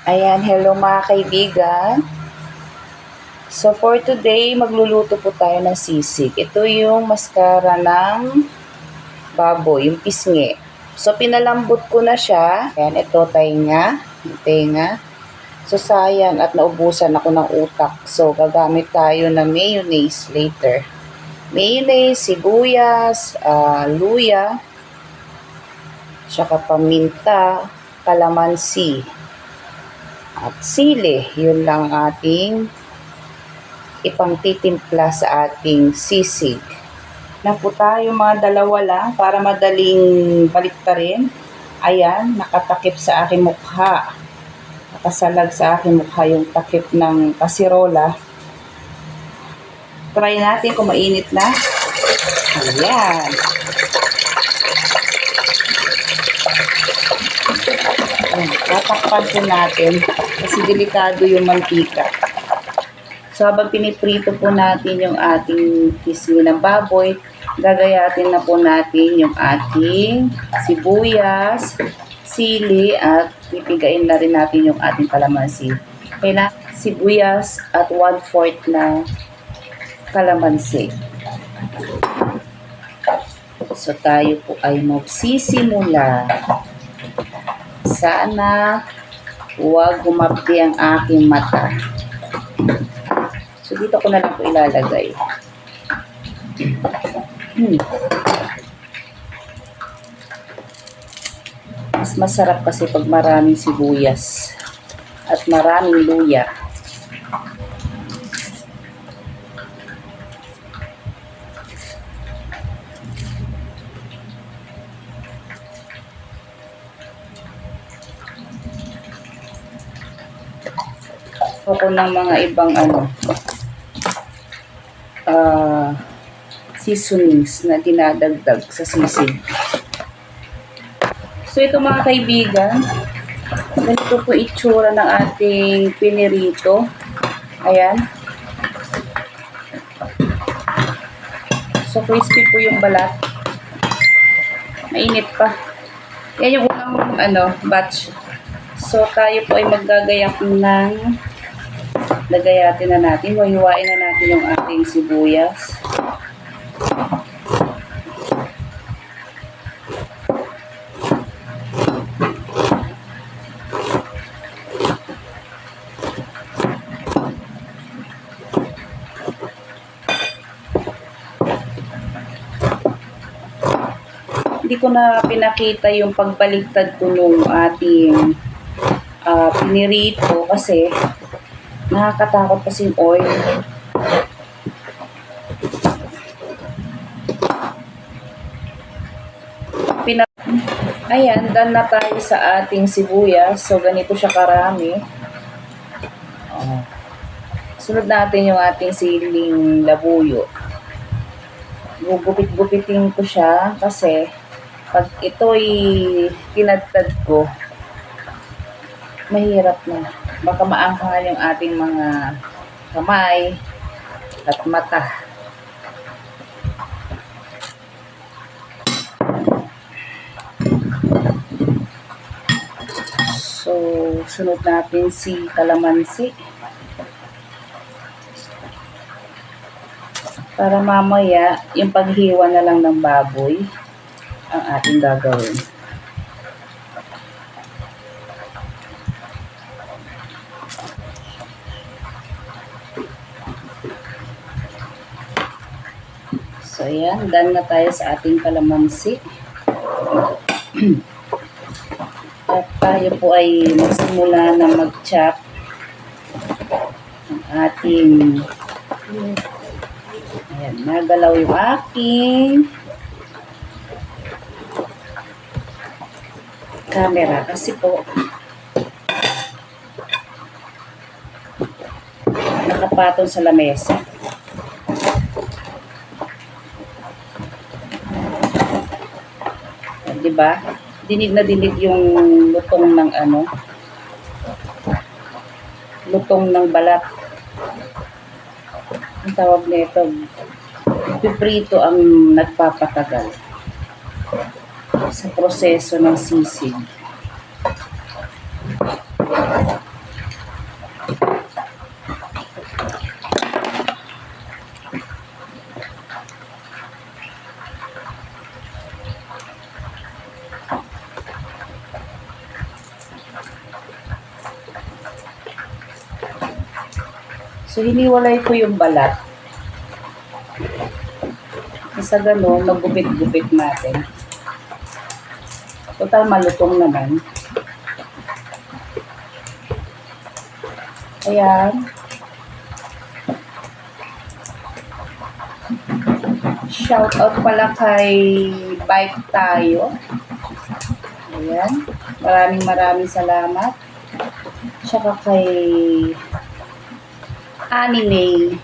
Ayan, hello mga kaibigan. So for today, magluluto po tayo ng sisig. Ito yung maskara ng baboy, yung pisngi. So pinalambot ko na siya. Ayan, ito tenga. So sayang at naubusan ako ng utak. So gagamit tayo ng mayonnaise later. Mayonnaise, sibuyas, luya, tsaka paminta, kalamansi, at sili. Yun lang ating ipangtitimpla sa ating sisig. Na po tayo mga dalawa lang para madaling baliktarin. Ayan, nakatakip sa aking mukha. Nakasalag sa aking mukha yung takip ng kasirola. Try natin kung mainit na. Ayan. Tatakpan po natin kasi delikado yung mantika. So habang piniprito po natin yung ating pisngi ng baboy, gagayatin na po natin yung ating sibuyas, sili, at pipigain na rin natin yung ating kalamansi. Kaya sibuyas at 1/4 na kalamansi. So tayo po ay magsisimula. Sana huwag gumapdi ang aking mata. So, dito ko na lang po ilalagay. Mas masarap kasi pag maraming sibuyas at maraming luya. Ako ng mga ibang seasonings na dinadagdag sa sisig. So ito mga kaibigan, ganito po itsura ng ating pinirito. Ayan. So crispy po yung balat. Mainit pa. Yan yung unang batch. So tayo po ay maggagayak ng lagayatin na natin. Hiwain na natin yung ating sibuyas. Hindi ko na pinakita yung pagbaliktad ko nung ating pinirito kasi nakakatakot kasi yung oil. Ayan, done na tayo sa ating sibuyas. So, ganito siya karami. Sunod natin yung ating siling labuyo. Gugupit-gupitin ko siya kasi pag ito'y tinadtad ko, mahirap na. Baka maangkangan yung ating mga kamay at mata. So, sunod natin si kalamansi. Para mamaya, yung paghiwa na lang ng baboy ang ating gagawin. So, ayan. Done na tayo sa ating kalamansi. At tayo po ay magsimula na mag-chop ng ating ayan, nagalaw yung aking camera kasi po nakapatong sa lamesa. Diba? Dinig na dinig yung lutong ng lutong ng balat. Ang tawag nito, piprito ang nagpapatagal sa proseso ng sisig. So, hiniwalay ko yung balat. Sa ganun, magupit-gupit natin. Total, malutong naman. Ayan. Shout out pala kay Bike Tayo. Ayan. Maraming salamat. Tsaka kay Anime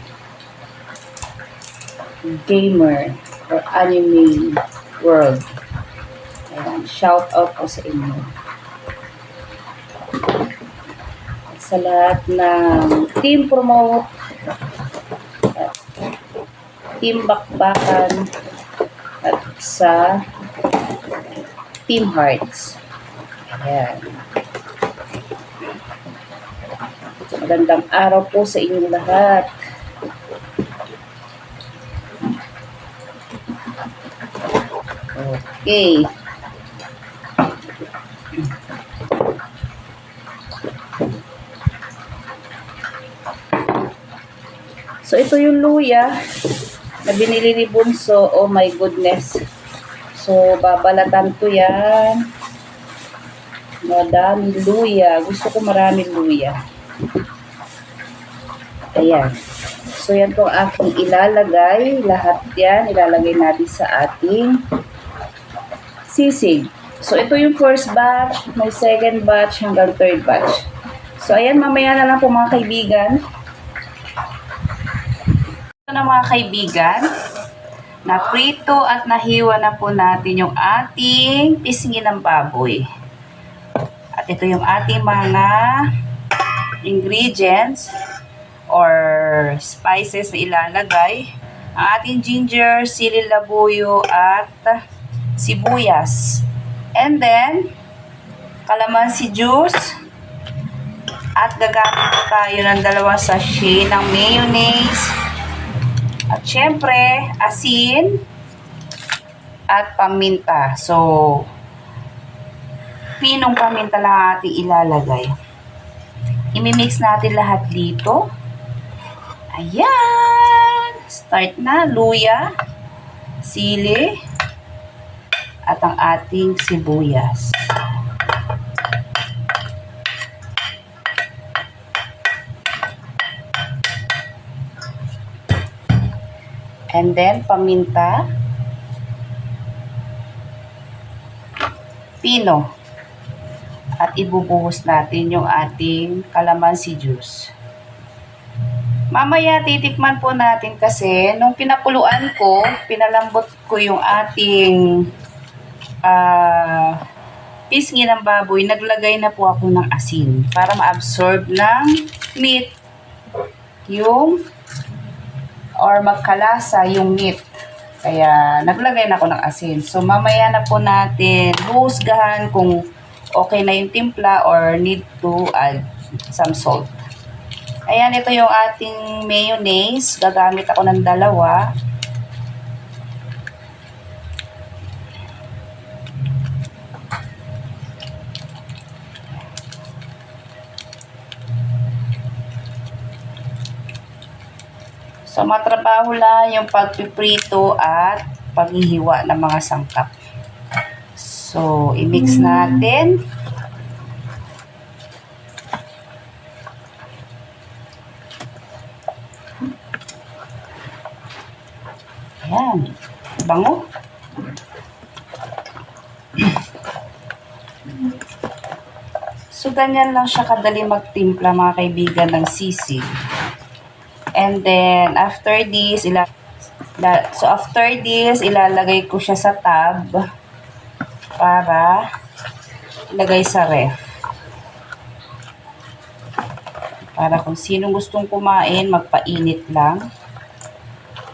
Gamer or Anime World. Ayan. Shout out po sa inyo. At sa lahat ng Team Promote, Team Bakbakan, at sa Team Hearts. Ayan. Magandang araw po sa inyong lahat. Okay. So, ito yung luya na binili ni Bunso. Oh my goodness. So, babalatan ko yan. Madaming luya. Gusto ko maraming luya. Ayan. So, yan po aking ilalagay. Lahat yan, ilalagay natin sa ating sisig. So, ito yung first batch, may second batch, hanggang third batch. So, ayan, mamaya na lang po mga kaibigan. Ito na mga kaibigan, naprito at nahiwa na po natin yung ating pisngi ng baboy. At ito yung ating mga ingredients or spices na ilalagay. Ang ating ginger, sili labuyo, at sibuyas. And then, calamansi juice. At gagamit po tayo ng 2 sachet ng mayonnaise. At syempre, asin at paminta. So, pinong paminta lang ating ilalagay. Imimix natin lahat dito. Ayan! Start na. Luya, sili, at ang ating sibuyas. And then, paminta, pino, at ibubuhos natin yung ating calamansi juice. Mamaya titikman po natin kasi nung pinapuluan ko, pinalambot ko yung ating pisngi ng baboy, naglagay na po ako ng asin para ma-absorb ng meat yung or magkalasa yung meat. Kaya naglagay na ako ng asin. So mamaya na po natin husgahan kung okay na yung timpla or need to add some salt. Ayan, ito yung ating mayonnaise. Gagamit ako ng 2. So, matrabaho lang yung pagpiprito at paghihiwa ng mga sangkap. So, i-mix natin. Ayan. Bango. So, ganyan lang siya kadali magtimpla mga kaibigan ng sisig. And then, after this, ilalagay ko siya sa tub para ilagay sa ref. Para kung sino gustong kumain, magpainit lang.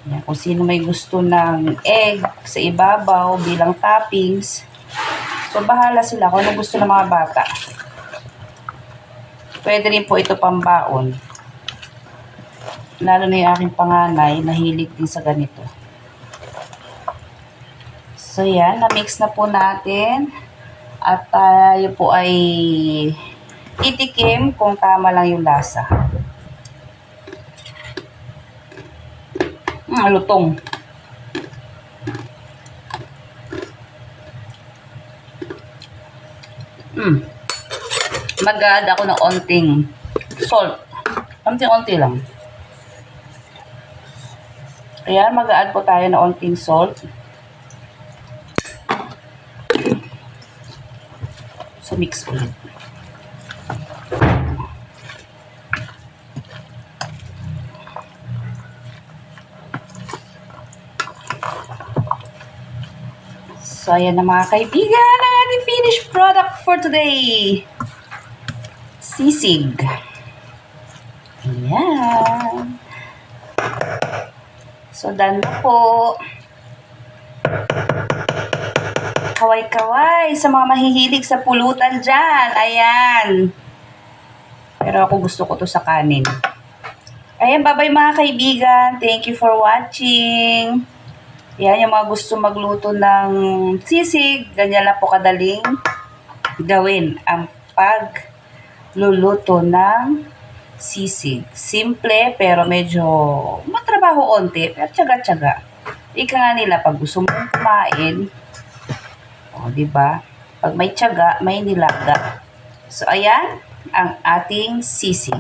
Yan, kung sino may gusto ng egg sa ibabaw bilang toppings, so bahala sila kung ano gusto ng mga bata. Pwede rin po ito pambaon. Lalo na yung aking panganay, nahilig din sa ganito. So yan, na-mix na po natin. At tayo po ay titikim kung tama lang yung lasa. Lutong. Mag-add ako ng onting salt. Onting-onti lang. Ayan, mag-add po tayo ng onting salt. So, mix ulit. So, ayan na mga kaibigan, ang ating finished product for today. Sisig. Ayan. So, done na po. Kaway-kaway sa mga mahihilig sa pulutan dyan. Ayan. Pero ako gusto ko to sa kanin. Ayan, bye-bye mga kaibigan. Thank you for watching. Ayan, yung mga gusto magluto ng sisig, ganyan lang po kadaling gawin ang pagluluto ng sisig. Simple, pero medyo matrabaho onti, pero tiyaga-tiyaga. Ika nga nila, pag gusto mong kumain, diba? Pag may tiyaga, may nilaga. So, ayan, ang ating sisig.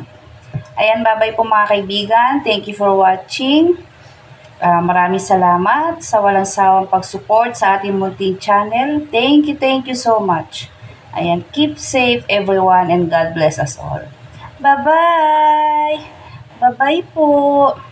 Ayan, bye-bye po mga kaibigan. Thank you for watching. Maraming salamat sa walang sawang pag-support sa ating munting channel. Thank you so much. Ayan, keep safe everyone and God bless us all. Bye-bye! Bye-bye po!